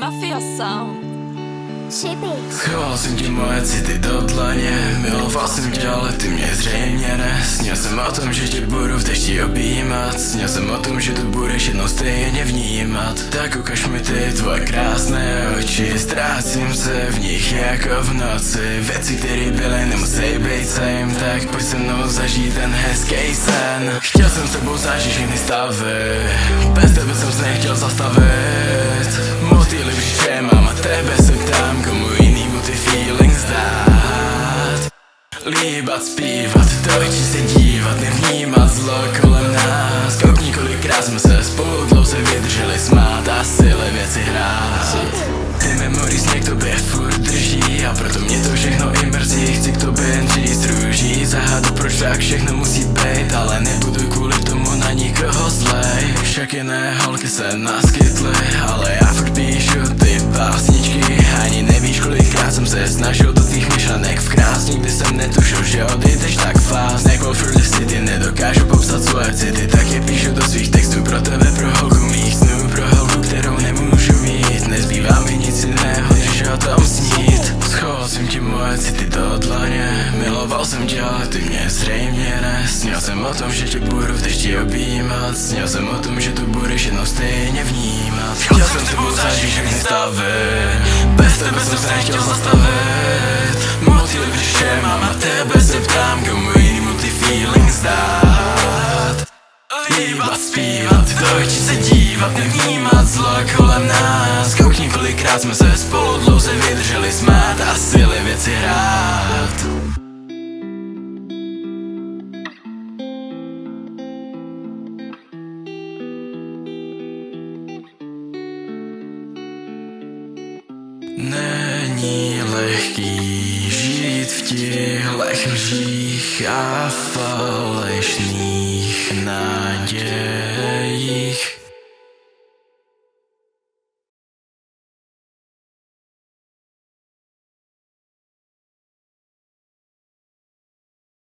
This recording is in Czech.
Mafia Sound. Schoval jsem ti moje city do dlaně, miloval jsem tě, ale ty mě zřejmě ne. Sněl jsem o tom, že tě budu v dešti objímat, sněl jsem o tom, že tu budeš jednou stejně vnímat. Tak ukaž mi ty tvoje krásné oči, ztrácím se v nich jako v noci. Věci, které byly, nemusí být same, tak pojď se mnou zažít ten hezký sen. Chtěl jsem s tebou zažít všechny stavy, bez tebe jsem se nechtěl zastavit. Motýly v říše mám a tebe se ptám, komu jinýmu ty feelings dát. Líbat, zpívat, do očí se dívat, nevnímat zlo kolem nás. Koukni, kolikrát jsme se spolu dlouze vydrželi smát a síly věci hrát. Ty memories mě k tobě furt drží a proto mě to všechno i mrzí. Chci k tobě jen říct růží, zahádu proč tak všechno musí být, ale nebudu kvůli tomu na nikoho zlej. Však jiné holky se naskytly, ale já furt píšu ty básničky. Ani nevíš, kolikrát jsem se snažil do tvých myšlenek vkrást. Nikdy jsem netušil, že odejdeš tak fast. Jako Further City nedokážu popsat svoje city, tak je píšu do svých textů pro tebe, pro holku mých snů, pro holku, kterou nemůžu mít. Nezbývá mi nic jiného, než o tom snít. Schoval jsem ti moje city do dlaně, miloval jsem tě, ale ty mě zřejmě ne. Sněl jsem o tom, že tě budu v dešti objímat, sněl jsem o tom, že tu budeš jednou stejně vnímat. Chtěl jsem s tebou zažít všechny stavy, bez tebe jsem se nechtěl zastavit. Motýly v říše mám a tebe se ptám, komu jinému ty feelings dát. Líbat, zpívat, do očí se dívat, nevnímat zlo kolem nás. Koukni, kolikrát jsme se spolu dlouze vydrželi smát a síly věci hrát. Není lehký žít v těchto lžích a falešných nadějích.